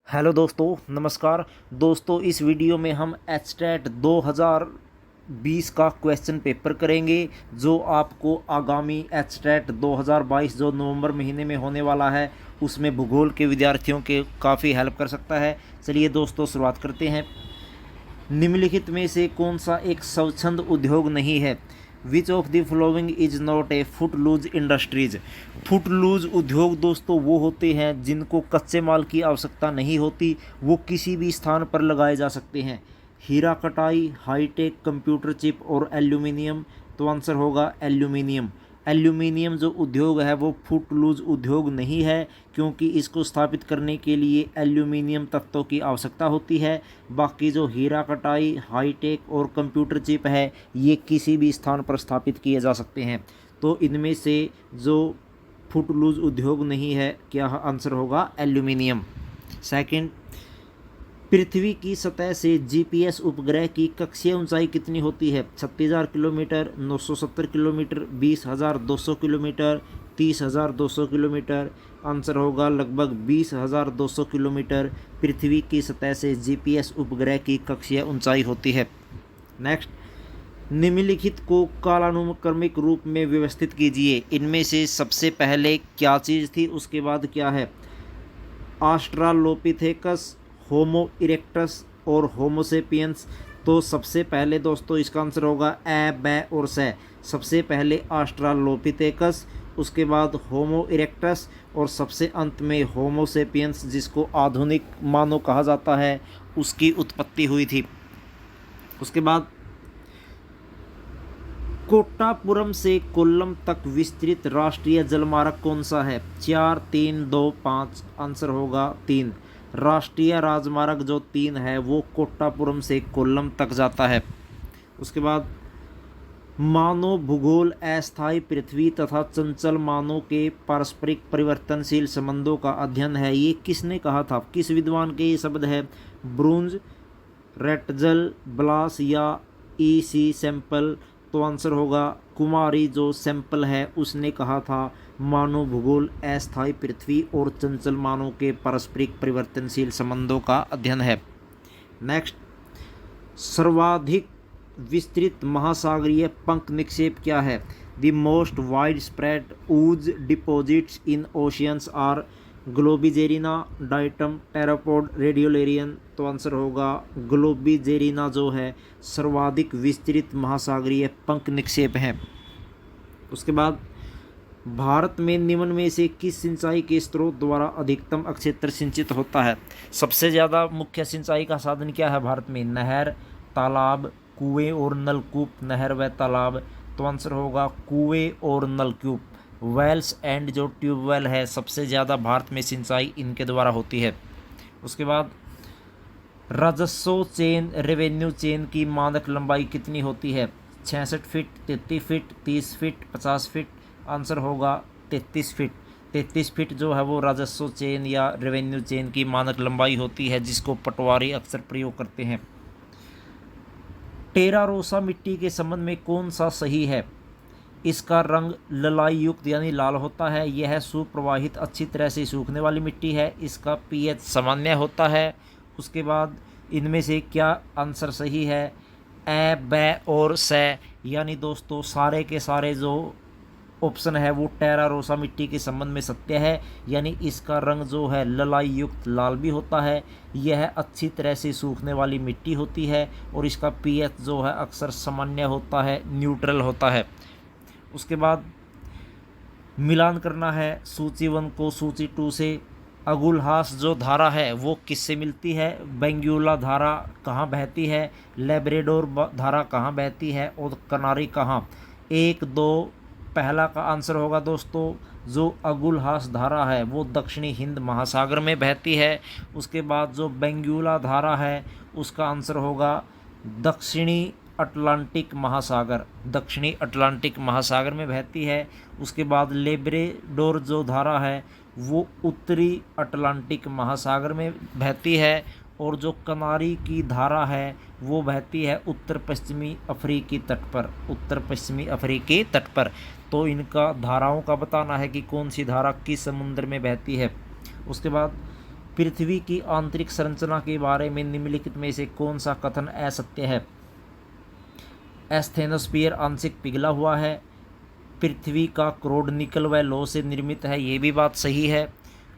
Hello दोस्तों, नमस्कार दोस्तों। इस वीडियो में हम एचटेट 2020 का क्वेश्चन पेपर करेंगे जो आपको आगामी एचटेट 2022 जो नवंबर महीने में होने वाला है उसमें भूगोल के विद्यार्थियों के काफ़ी हेल्प कर सकता है। चलिए दोस्तों, शुरुआत करते हैं। निम्नलिखित में से कौन सा एक स्वच्छंद उद्योग नहीं है? Which of the following is not a footloose industries? Footloose उद्योग दोस्तों वो होते हैं जिनको कच्चे माल की आवश्यकता नहीं होती, वो किसी भी स्थान पर लगाए जा सकते हैं। हीरा कटाई, हाईटेक, कंप्यूटर चिप और एल्यूमिनियम। तो आंसर होगा एल्यूमिनियम। एल्यूमिनियम जो उद्योग है वो फुटलूज उद्योग नहीं है, क्योंकि इसको स्थापित करने के लिए एल्यूमिनियम तत्वों की आवश्यकता होती है। बाकी जो हीरा कटाई, हाईटेक और कंप्यूटर चिप है ये किसी भी स्थान पर स्थापित किए जा सकते हैं। तो इनमें से जो फुटलूज उद्योग नहीं है, क्या आंसर होगा? एल्यूमिनियम। सेकंड, पृथ्वी की सतह से जीपीएस उपग्रह की कक्षीय ऊंचाई कितनी होती है? 36,000 kilometre, 970 kilometre, 20,200 kilometre, 30,200 kilometre. Answer होगा लगभग 20,200 किलोमीटर पृथ्वी की सतह से जीपीएस उपग्रह की कक्षीय ऊंचाई होती है। नेक्स्ट, निम्नलिखित को कालानुक्रमिक रूप में व्यवस्थित कीजिए। इनमें से सबसे पहले क्या चीज़ थी, उसके बाद क्या है? ऑस्ट्रालोपिथेकस, होमो इरेक्टस और होमोसेपियंस। तो सबसे पहले दोस्तों इसका आंसर होगा ए, बै और से। सबसे पहले ऑस्ट्रालोपिथेकस, उसके बाद होमो इरेक्टस और सबसे अंत में होमोसेपियंस, जिसको आधुनिक मानव कहा जाता है, उसकी उत्पत्ति हुई थी। उसके बाद कोट्टापुरम से कोल्लम तक विस्तृत राष्ट्रीय जलमार्ग कौन सा है? 4, 3, 2, 5। आंसर होगा 3। राष्ट्रीय राजमार्ग जो 3 है वो कोट्टापुरम से कोल्लम तक जाता है। उसके बाद मानव भूगोल अस्थायी पृथ्वी तथा चंचल मानव के पारस्परिक परिवर्तनशील संबंधों का अध्ययन है, ये किसने कहा था? किस विद्वान के ये शब्द है? ब्रूंज, रेटजल, ब्लास या ई.सी. सैंपल। तो आंसर होगा कुमारी जो सैंपल है उसने कहा था मानव भूगोल अस्थायी पृथ्वी और चंचल मानव के पारस्परिक परिवर्तनशील संबंधों का अध्ययन है। नेक्स्ट, सर्वाधिक विस्तृत महासागरीय पंख निक्षेप क्या है? The most wide spread ooze deposits in oceans are globigerina, diatom, pteropod, radiolarian. तो आंसर होगा ग्लोबिजेरिना जो है सर्वाधिक विस्तृत महासागरीय पंख निक्षेप है। उसके बाद भारत में निम्न में से किस सिंचाई के स्रोत द्वारा अधिकतम क्षेत्र सिंचित होता है? सबसे ज़्यादा मुख्य सिंचाई का साधन क्या है भारत में? नहर, तालाब, कुएं और नलकूप। नहर व तालाब। तो आंसर होगा कुएं और नलकूप। वेल्स एंड जो ट्यूबवेल है सबसे ज़्यादा भारत में सिंचाई इनके द्वारा होती है। उसके बाद राजस्व चेन, रेवेन्यू चेन की मानक लंबाई कितनी होती है? 66 feet, 33 feet, 30 feet, 50 feet. Answer होगा 33 फीट। 33 फीट जो है वो राजस्व चेन या रेवेन्यू चेन की मानक लंबाई होती है, जिसको पटवारी अक्सर प्रयोग करते हैं। टेरा रोसा मिट्टी के संबंध में कौन सा सही है? इसका रंग ललाई युक्त यानी लाल होता है। यह सुप्रवाहित, अच्छी तरह से सूखने वाली मिट्टी है। इसका पीएच सामान्य होता है। उसके बाद इनमें से क्या आंसर सही है? ए, बै और से। यानी दोस्तों सारे के सारे जो ऑप्शन है वो टेरा रोसा मिट्टी के संबंध में सत्य है। यानी इसका रंग जो है ललाई युक्त लाल भी होता है। यह अच्छी तरह से सूखने वाली मिट्टी होती है और इसका पीएच जो है अक्सर सामान्य होता है, न्यूट्रल होता है। उसके बाद मिलान करना है सूची 1 को सूची 2 से। अगुलहास जो धारा है वो किससे मिलती है? बेंगुला धारा कहाँ बहती है? लेब्रेडोर धारा कहाँ बहती है? और कनारी कहाँ? 1, 2। पहला का आंसर होगा दोस्तों जो अगुलहास धारा है वो दक्षिणी हिंद महासागर में बहती है। उसके बाद जो बेंगुला धारा है उसका आंसर होगा दक्षिणी अटलांटिक महासागर। दक्षिणी अटलांटिक महासागर में बहती है। उसके बाद लेब्रेडोर जो धारा है वो उत्तरी अटलांटिक महासागर में बहती है। और जो कनारी की धारा है वो बहती है उत्तर पश्चिमी अफ्रीकी तट पर। उत्तर पश्चिमी अफ्रीकी तट पर। तो इनका धाराओं का बताना है कि कौन सी धारा किस समुद्र में बहती है। उसके बाद पृथ्वी की आंतरिक संरचना के बारे में निम्नलिखित में से कौन सा कथन असत्य है? एस्थेनोस्फीयर आंशिक पिघला हुआ है। पृथ्वी का क्रोड निकल व लौह से निर्मित है, ये भी बात सही है।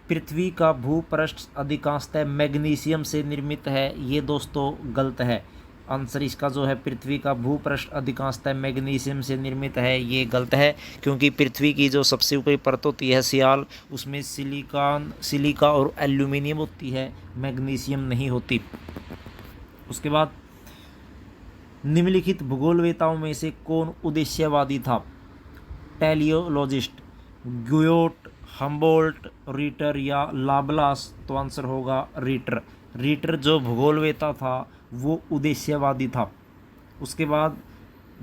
पृथ्वी का भूपृष्ठ अधिकांशतः मैग्नीशियम से निर्मित है, ये दोस्तों गलत है। आंसर इसका जो है पृथ्वी का भूपृष्ठ अधिकांशतः मैग्नीशियम से निर्मित है, ये गलत है, क्योंकि पृथ्वी की जो सबसे ऊपरी परत होती है सियाल, उसमें सिलिका और एल्यूमिनियम होती है, मैग्नीशियम नहीं होती। उसके बाद निम्नलिखित भूगोलवेताओं में से कौन उद्देश्यवादी था? टेलियोलॉजिस्ट, ग्योट, हम्बोल्ट, रीटर या लाप्लास? तो आंसर होगा रीटर। रीटर जो भूगोलवेता था वो उद्देश्यवादी था। उसके बाद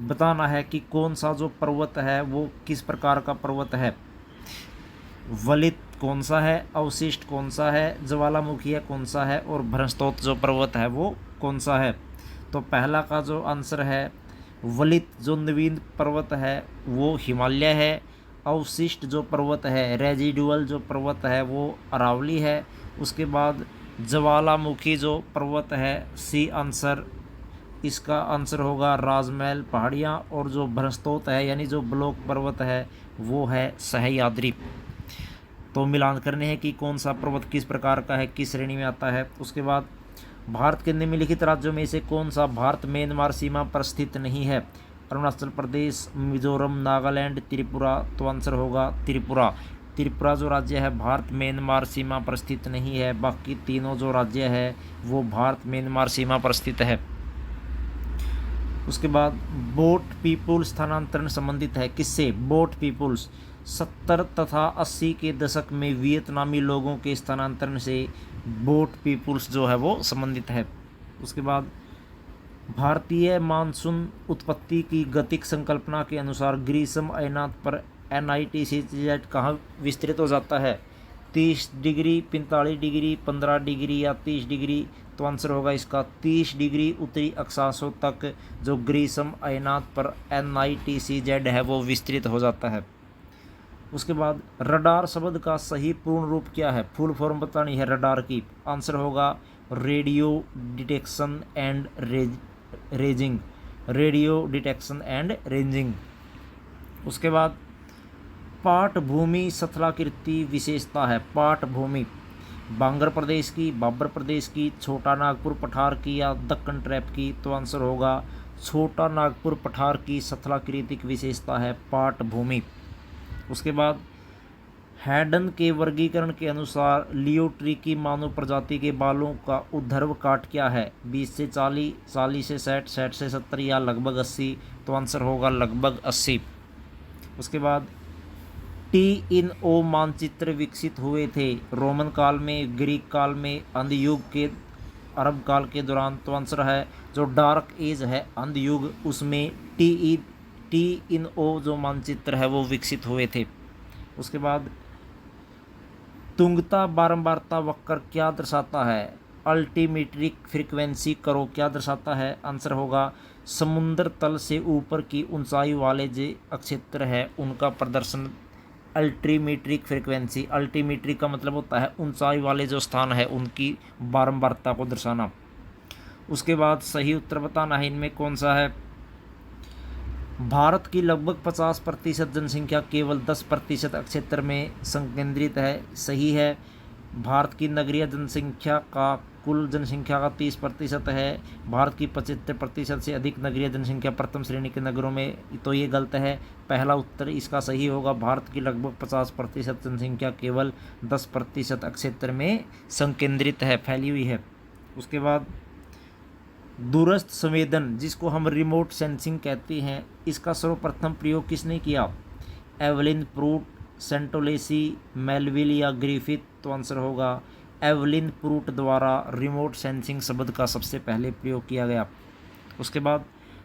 बताना है कि कौन सा जो पर्वत है वो किस प्रकार का पर्वत है। वलित कौन सा है, अवशिष्ट कौन सा है, ज्वालामुखी कौन सा है, और भ्रंशतोत जो पर्वत है वो कौन सा है? तो पहला का जो आंसर है वलित जो नवीन पर्वत है वो हिमालय है। अवशिष्ट जो पर्वत है, रेजिडुअल जो पर्वत है, वो अरावली है। उसके बाद ज्वालामुखी जो पर्वत है, सी आंसर, इसका आंसर होगा राजमहल पहाड़ियाँ। और जो भ्रंशतोत है यानी जो ब्लॉक पर्वत है वो है सह्याद्री। तो मिलान करने हैं कि कौन सा पर्वत किस प्रकार का है, किस श्रेणी में आता है। उसके बाद भारत के निम्नलिखित राज्यों में से कौन सा भारत म्यांमार सीमा पर स्थित नहीं है? अरुणाचल प्रदेश, मिजोरम, नागालैंड, त्रिपुरा? तो आंसर होगा त्रिपुरा। त्रिपुरा जो राज्य है भारत म्यांमार सीमा पर स्थित नहीं है, बाकी तीनों जो राज्य है वो भारत म्यांमार सीमा पर स्थित है। उसके बाद बोट पीपुल स्थानांतरण संबंधित है किससे? बोट पीपुल्स 70 तथा 80 के दशक में वियतनामी लोगों के स्थानांतरण से बोट पीपुल्स जो है वो संबंधित है। उसके बाद भारतीय मानसून उत्पत्ति की गतिक संकल्पना के अनुसार ग्रीष्म अयनात पर NITCZ कहाँ विस्तृत हो जाता है? 30 डिग्री, 45 डिग्री, 15 डिग्री या 30 डिग्री? तो आंसर होगा इसका 30 डिग्री उत्तरी अक्षांशों तक जो ग्रीष्म अयनात पर NITCZ है वो विस्तृत हो जाता है। उसके बाद रडार शब्द का सही पूर्ण रूप क्या है? फुल फॉर्म बतानी है रडार की। आंसर होगा radio detection and ranging. Radio detection and ranging. उसके बाद पाटभूमि स्थलाकृति विशेषता है। पाटभूमि बांगर प्रदेश की, बाबर प्रदेश की, छोटा नागपुर पठार की या दक्कन ट्रैप की? तो आंसर होगा छोटा नागपुर पठार की स्थलाकृतिक विशेषता है पाटभूमि। उसके बाद हैडन के वर्गीकरण के अनुसार लियो ट्री की मानव प्रजाति के बालों का ऊर्ध्व काट क्या है? 20 से 40, 40 से 60, 60 से 70 या लगभग 80? तो आंसर होगा लगभग 80। उसके बाद TINO मानचित्र विकसित हुए थे रोमन काल में, ग्रीक काल में, अंध युग के, अरब काल के दौरान? तो आंसर है जो डार्क एज है अंध युग, उसमें TINO जो मानचित्र है वो विकसित हुए थे। उसके बाद तुंगता बारंबारता वक्र क्या दर्शाता है? अल्टीमेट्रिक फ्रीक्वेंसी करो क्या दर्शाता है? आंसर होगा समुद्र तल से ऊपर की ऊंचाई वाले जो अक्षेत्र है उनका प्रदर्शन अल्टीमेट्रिक फ्रीक्वेंसी। अल्टीमेट्रिक का मतलब होता है ऊंचाई वाले जो स्थान है उनकी बारंबारता को दर्शाना। उसके बाद सही उत्तर बताना है इनमें कौन सा है। भारत की लगभग 50% जनसंख्या केवल 10% क्षेत्र में संकेंद्रित है, सही है। भारत की नगरीय जनसंख्या का कुल जनसंख्या का 30% है। भारत की 75% से अधिक नगरीय जनसंख्या प्रथम श्रेणी के नगरों में, तो ये गलत है। पहला उत्तर इसका सही होगा, भारत की लगभग 50% जनसंख्या केवल 10% क्षेत्र में संकेंद्रित है, फैली हुई है। उसके बाद दूरस्थ संवेदन जिसको हम रिमोट सेंसिंग कहते हैं, इसका सर्वप्रथम प्रयोग किसने किया? एवलिन प्रूट, सेंटोलेसी, मेलविल या ग्रिफिथ? तो आंसर होगा एवलिन प्रूट द्वारा रिमोट सेंसिंग शब्द का सबसे पहले प्रयोग किया गया। उसके बाद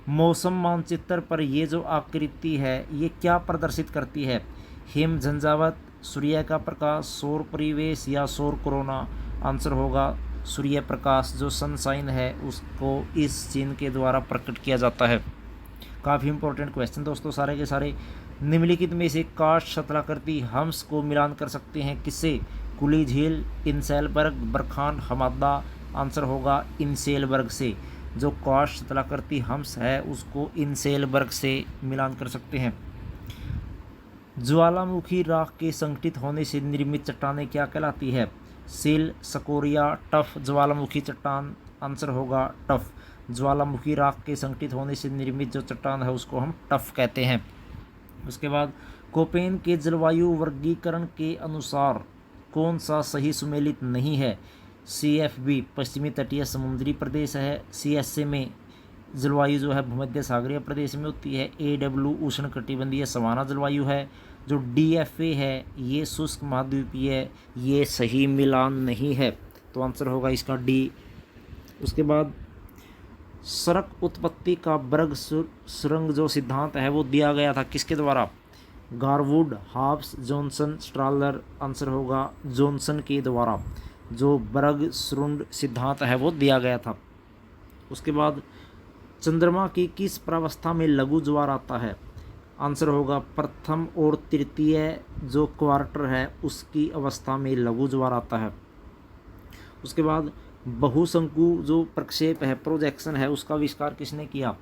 मौसम मानचित्र पर ये जो आकृति है ये क्या प्रदर्शित करती है? हिम झंझावत, सूर्य का प्रकाश, सौर परिवेश या सौर कोरोना? आंसर होगा सूर्य प्रकाश, जो सनशाइन है उसको इस चिन्ह के द्वारा प्रकट किया जाता है। काफ़ी इंपॉर्टेंट क्वेश्चन दोस्तों सारे के सारे। निम्नलिखित में से काष्ठ शतलाकृति हंस को मिलान कर सकते हैं किससे? कुली झील इंसेलबर्ग बरखान हमादा, आंसर होगा इंसेलबर्ग से। जो क्वार्ट्ज शिथलाकृति हम्स है उसको इंसेलबर्ग से मिलान कर सकते हैं। ज्वालामुखी राख के संगठित होने से निर्मित चट्टानें क्या कहलाती है? सिल, स्कोरिया, टफ, ज्वालामुखी चट्टान, आंसर होगा टफ। ज्वालामुखी राख के संगठित होने से निर्मित जो चट्टान है उसको हम टफ कहते हैं। उसके बाद कोपेन के जलवायु वर्गीकरण के अनुसार कौन सा सही सुमेलित नहीं है? CFB पश्चिमी तटीय समुद्री प्रदेश है, CSA में जलवायु जो है भूमध्य सागरीय प्रदेश में होती है, AW उष्णकटिबंधीय सवाना जलवायु है, जो DFA है ये शुष्क महाद्वीपीय है, ये सही मिलान नहीं है, तो आंसर होगा इसका D। उसके बाद सड़क उत्पत्ति का वर्ग सुरंग जो सिद्धांत है वो दिया गया था किसके द्वारा? गारवुड, हॉब्स, जॉनसन, स्ट्रालर, आंसर होगा जॉनसन के द्वारा जो वर्ग सुरंग सिद्धांत है वो दिया गया था। उसके बाद चंद्रमा की किस प्रावस्था में लघु ज्वार आता है? आंसर होगा प्रथम और तृतीय जो क्वार्टर है उसकी अवस्था में लघु ज्वार आता है। उसके बाद बहुशंकु जो प्रक्षेप है प्रोजेक्शन है उसका आविष्कार किसने किया?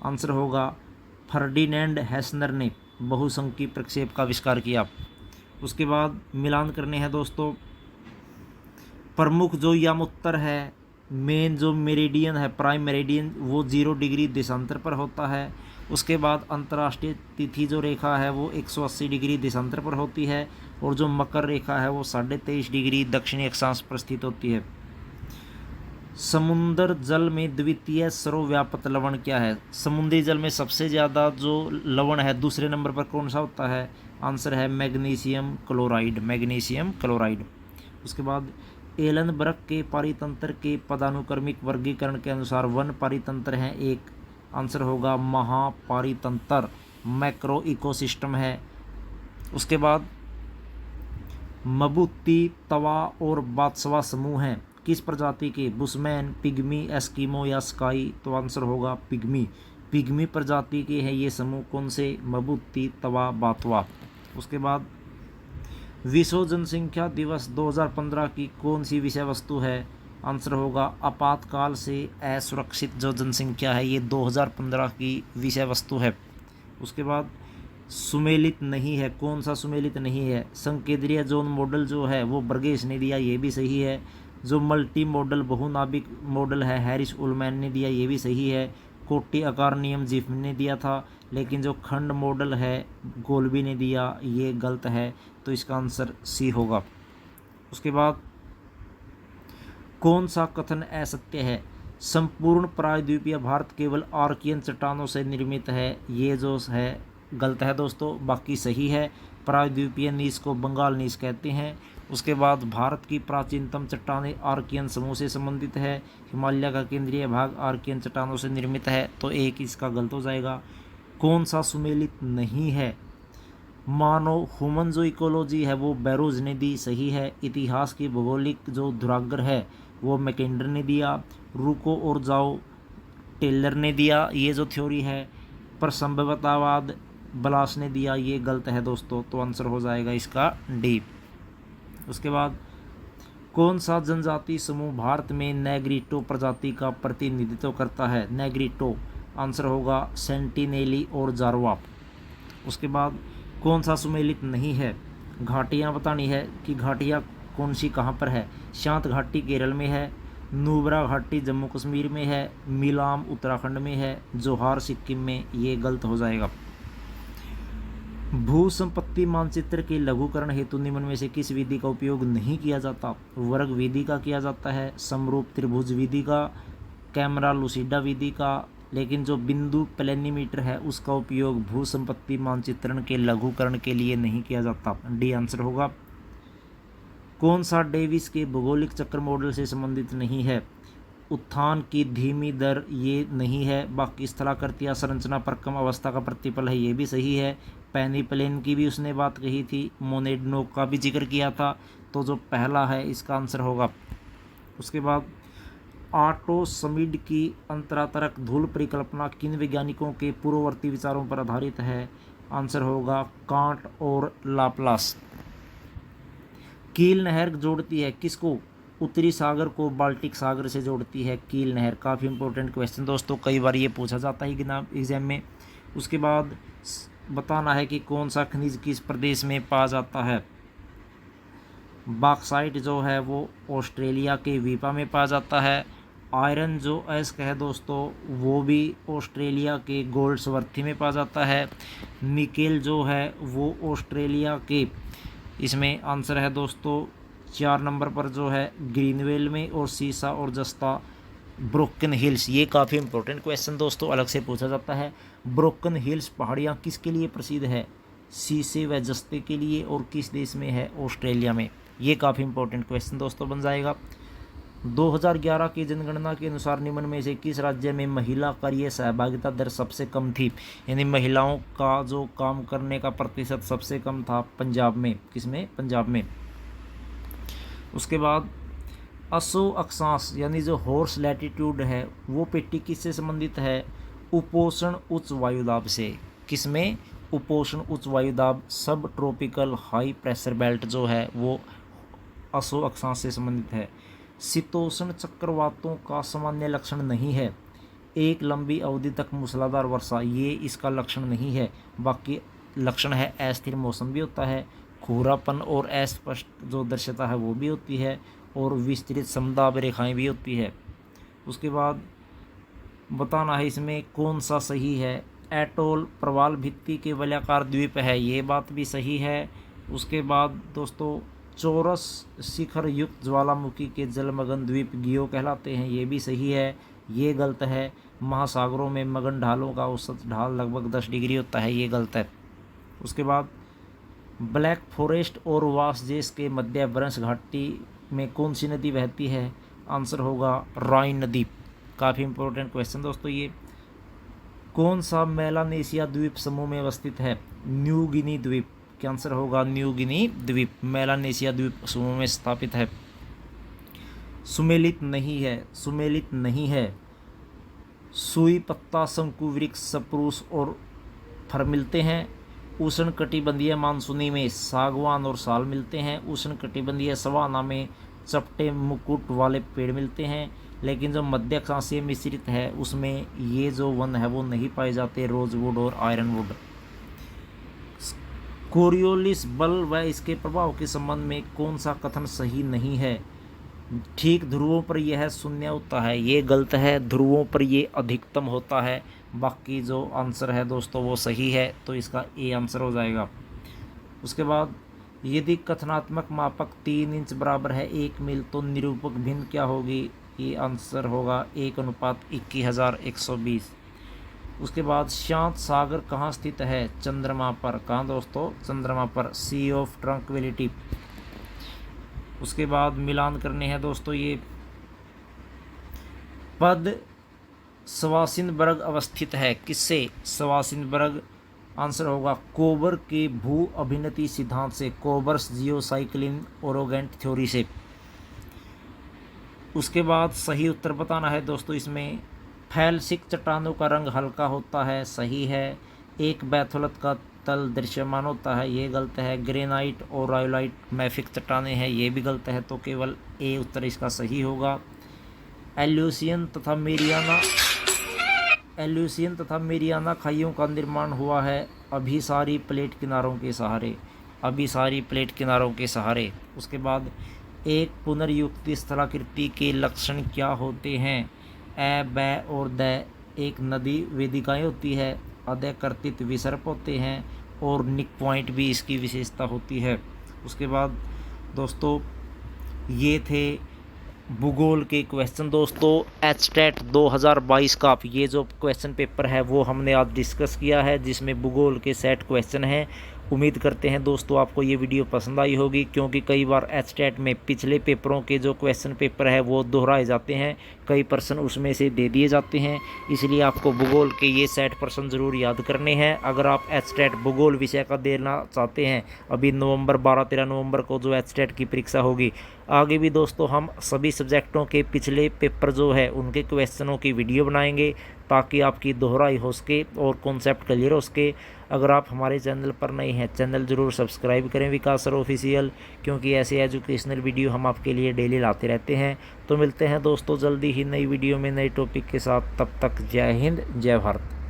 आंसर होगा फर्डिनेंड हैसनर ने बहुशंकी प्रक्षेप का आविष्कार किया। उसके बाद मिलान करने हैं दोस्तों। प्रमुख जो यामोत्तर है, मेन जो मेरिडियन है प्राइम मेरिडियन वो 0 डिग्री देशांतर पर होता है। उसके बाद अंतर्राष्ट्रीय तिथि जो रेखा है वो 180 डिग्री देशांतर पर होती है, और जो मकर रेखा है वो 23.5 डिग्री दक्षिणी अक्षांश पर स्थित होती है। समुद्र जल में द्वितीय सर्वव्यापक लवण क्या है? समुद्री जल में सबसे ज़्यादा जो लवण है दूसरे नंबर पर कौन सा होता है? आंसर है मैग्नीशियम क्लोराइड, मैग्नीशियम क्लोराइड। उसके बाद एलनबर्ग के पारितंत्र के पदानुक्रमिक वर्गीकरण के अनुसार वन पारितंत्र हैं एक, आंसर होगा महापारितंत्र, मैक्रो इकोसिस्टम है। उसके बाद मबूती, तवा और बात्सवा समूह हैं किस प्रजाति के? बुशमैन, पिग्मी, एस्किमो या स्काई, तो आंसर होगा पिग्मी, पिग्मी प्रजाति के हैं ये समूह। कौन से? मबूती, तवा, बातवा। उसके बाद विश्व जनसंख्या दिवस 2015 की कौन सी विषय वस्तु है? आंसर होगा आपातकाल से असुरक्षित जो जनसंख्या है ये 2015 की विषय वस्तु है। उसके बाद सुमेलित नहीं है, कौन सा सुमेलित नहीं है? संकेंद्रीय जोन मॉडल जो है वो बर्गेस ने दिया, ये भी सही है। जो मल्टी मॉडल बहुनाभिक मॉडल है हैरिस उलमैन ने दिया, ये भी सही है। कोटि आकार नियम जिफ ने दिया था, लेकिन जो खंड मॉडल है गोल्बी ने दिया, ये गलत है, तो इसका आंसर सी होगा। उसके बाद कौन सा कथन असत्य है? संपूर्ण प्रायद्वीपीय भारत केवल आर्कियन चट्टानों से निर्मित है, ये जो है गलत है दोस्तों, बाकी सही है। प्रायद्वीपीय नीस को बंगाल नीस कहते हैं। उसके बाद भारत की प्राचीनतम चट्टानें आर्कियन समूह से संबंधित है। हिमालय का केंद्रीय भाग आर्कियन चट्टानों से निर्मित है, तो एक इसका गलत हो जाएगा। कौन सा सुमेलित नहीं है? मानव ह्यूमन जो इकोलॉजी है वो बैरोज ने दी, सही है। इतिहास की भौगोलिक जो धुराग्र है वो मैकेंडर ने दिया। रुको और जाओ टेलर ने दिया, ये जो थ्योरी है। पर संभवतावाद बलास ने दिया, ये गलत है दोस्तों, तो आंसर हो जाएगा इसका डी। उसके बाद कौन सा जनजाति समूह भारत में नेग्रिटो प्रजाति का प्रतिनिधित्व करता है? नेग्रिटो, आंसर होगा सेंटिनेली और जारवा। उसके बाद कौन सा सुमेलित नहीं है? घाटियाँ बतानी है कि घाटियाँ कौन सी कहाँ पर है। शांत घाटी केरल में है, नुब्रा घाटी जम्मू कश्मीर में है, मिलाम उत्तराखंड में है, जोहार सिक्किम में, ये गलत हो जाएगा। भू संपत्ति मानचित्र के लघुकरण हेतु निम्न में से किस विधि का उपयोग नहीं किया जाता? वर्ग विधि का किया जाता है, समरूप त्रिभुज विधि का, कैमरा लूसिडा विधि का, लेकिन जो बिंदु प्लेनीमीटर है उसका उपयोग भू संपत्ति मानचित्रण के लघुकरण के लिए नहीं किया जाता। डी आंसर होगा। कौन सा डेविस के भौगोलिक चक्र मॉडल से संबंधित नहीं है? उत्थान की धीमी दर ये नहीं है, बाकी स्थलाकृतियाँ संरचना पर कम अवस्था का प्रतिफल है, ये भी सही है। पेनिप्लेन की भी उसने बात कही थी, मोनेडनो का भी जिक्र किया था, तो जो पहला है इसका आंसर होगा। उसके बाद ऑटो समिड की अंतरातरक धूल परिकल्पना किन वैज्ञानिकों के पूर्ववर्ती विचारों पर आधारित है? आंसर होगा कांट और लाप्लास। कील नहर जोड़ती है किसको? उत्तरी सागर को बाल्टिक सागर से जोड़ती है कील नहर। काफ़ी इंपॉर्टेंट क्वेश्चन दोस्तों, कई बार ये पूछा जाता है एग्जाम में। उसके बाद बताना है कि कौन सा खनिज किस प्रदेश में पाया जाता है। बॉक्साइट जो है वो ऑस्ट्रेलिया के वीपा में पाया जाता है। आयरन जो अयस्क है दोस्तों वो भी ऑस्ट्रेलिया के गोल्ड्सवर्थी में पाया जाता है। निकेल जो है वो ऑस्ट्रेलिया के, इसमें आंसर है दोस्तों 4 नंबर पर जो है ग्रीनवेल में। और सीसा और जस्ता ब्रोकन हिल्स, ये काफ़ी इंपॉर्टेंट क्वेश्चन दोस्तों, अलग से पूछा जाता है। ब्रोकन हिल्स पहाड़ियाँ किसके लिए प्रसिद्ध है? सीसे व जस्ते के लिए। और किस देश में है? ऑस्ट्रेलिया में। ये काफ़ी इंपॉर्टेंट क्वेश्चन दोस्तों बन जाएगा। 2011 की जनगणना के अनुसार निम्न में से किस राज्य में महिला कार्य सहभागिता दर सबसे कम थी? यानी महिलाओं का जो काम करने का प्रतिशत सबसे कम था पंजाब में। किसमें? पंजाब में। उसके बाद असो अक्षांश यानी जो हॉर्स लैटिट्यूड है वो पेटी किससे संबंधित है? उपोष्ण उच्च वायुदाब से। किसमें? उपोष्ण उच्च वायुदाब सब ट्रॉपिकल हाई प्रेशर बेल्ट जो है वो असो अक्षांश से संबंधित है। शीतोष्ण चक्रवातों का सामान्य लक्षण नहीं है। एक लंबी अवधि तक मूसलाधार वर्षा, ये इसका लक्षण नहीं है। बाकी लक्षण है अस्थिर मौसम भी होता है, कोहरापन और अस्पष्ट जो दृश्यता है वो भी होती है, और विस्तृत समदाब रेखाएं भी होती है। उसके बाद बताना है इसमें कौन सा सही है। एटोल प्रवाल भित्ति के वलयाकार द्वीप है, ये बात भी सही है। उसके बाद दोस्तों चौरस शिखर युक्त ज्वालामुखी के जलमग्न द्वीप गियो कहलाते हैं, ये भी सही है। ये गलत है। महासागरों में मगन ढालों का औसत ढाल लगभग 10 डिग्री होता है, ये गलत है। उसके बाद ब्लैक फॉरेस्ट और वासजेस के मध्य ब्रंश घाटी में कौन सी नदी बहती है? आंसर होगा राइन नदी। काफ़ी इंपॉर्टेंट क्वेश्चन दोस्तों ये। कौन सा मेलानेशिया द्वीप समूह में अवस्थित है? न्यू गिनी द्वीप। क्या आंसर होगा? न्यू गिनी द्वीप मेलानेशिया द्वीप समूह में स्थापित है। सुमेलित नहीं है, सुमेलित नहीं है। सुई पत्ता शंकु वृक्ष सप्रूस और फर मिलते हैं। उष्ण कटिबंधीय मानसूनी में सागवान और साल मिलते हैं। उष्ण कटिबंधीय सवाना में चपटे मुकुट वाले पेड़ मिलते हैं। लेकिन जो मध्य अक्षांशीय मिश्रित है उसमें ये जो वन है वो नहीं पाए जाते, रोजवुड और आयरनवुड। कोरियोलिस बल व इसके प्रभाव के संबंध में कौन सा कथन सही नहीं है? ठीक ध्रुवों पर यह शून्य होता है, ये गलत है। ध्रुवों पर ये अधिकतम होता है। बाकी जो आंसर है दोस्तों वो सही है, तो इसका ए आंसर हो जाएगा। उसके बाद यदि कथनात्मक मापक 3 इंच बराबर है 1 मील तो निरूपक भिन्न क्या होगी? ये आंसर होगा 1:21,120। उसके बाद शांत सागर कहाँ स्थित है? चंद्रमा पर। कहाँ दोस्तों? चंद्रमा पर, सी ऑफ ट्रंक्विलिटी। उसके बाद मिलान करने हैं दोस्तों ये। पद स्वासिनबर्ग अवस्थित है किससे? स्वासिनबर्ग। आंसर होगा कोबर के भू अभिनति सिद्धांत से, कोबर्स जियोसाइक्लिन ओरोगेंट थ्योरी से। उसके बाद सही उत्तर बताना है दोस्तों इसमें। फैलसिक चट्टानों का रंग हल्का होता है, सही है। एक बैथोलत का तल दृश्यमान होता है, ये गलत है। ग्रेनाइट और रायोलाइट मैफिक चट्टानें हैं, ये भी गलत है। तो केवल ए उत्तर इसका सही होगा। एल्यूसियन तथा मेरियाना खाइयों का निर्माण हुआ है अभिसारी प्लेट किनारों के सहारे, अभिसारी प्लेट किनारों के सहारे। उसके बाद एक पुनर्युक्ति स्थलाकृति के लक्षण क्या होते हैं? ए, ब और द एक नदी वेदिकाएँ होती है, अधकर्तित विसर्प होते हैं, और निक पॉइंट भी इसकी विशेषता होती है। उसके बाद दोस्तों ये थे भूगोल के क्वेश्चन दोस्तों। एचटेट 2022 का ये जो क्वेश्चन पेपर है वो हमने आज डिस्कस किया है, जिसमें भूगोल के सेट क्वेश्चन हैं। उम्मीद करते हैं दोस्तों आपको ये वीडियो पसंद आई होगी, क्योंकि कई बार एचटेट में पिछले पेपरों के जो क्वेश्चन पेपर है वो दोहराए जाते हैं, कई प्रश्न उसमें से दे दिए जाते हैं। इसलिए आपको भूगोल के ये सेट प्रश्न ज़रूर याद करने हैं। अगर आप एचटेट भूगोल विषय का देना चाहते हैं, अभी 12-13 नवंबर को जो एचटेट की परीक्षा होगी, आगे भी दोस्तों हम सभी सब्जेक्टों के पिछले पेपर जो है उनके क्वेश्चनों की वीडियो बनाएंगे, ताकि आपकी दोहराई हो सके और कॉन्सेप्ट क्लियर हो सके। अगर आप हमारे चैनल पर नए हैं, चैनल ज़रूर सब्सक्राइब करें विकास सर ऑफिशियल, क्योंकि ऐसे एजुकेशनल वीडियो हम आपके लिए डेली लाते रहते हैं। तो मिलते हैं दोस्तों जल्दी ही नई वीडियो में नए टॉपिक के साथ, तब तक जय हिंद जय भारत।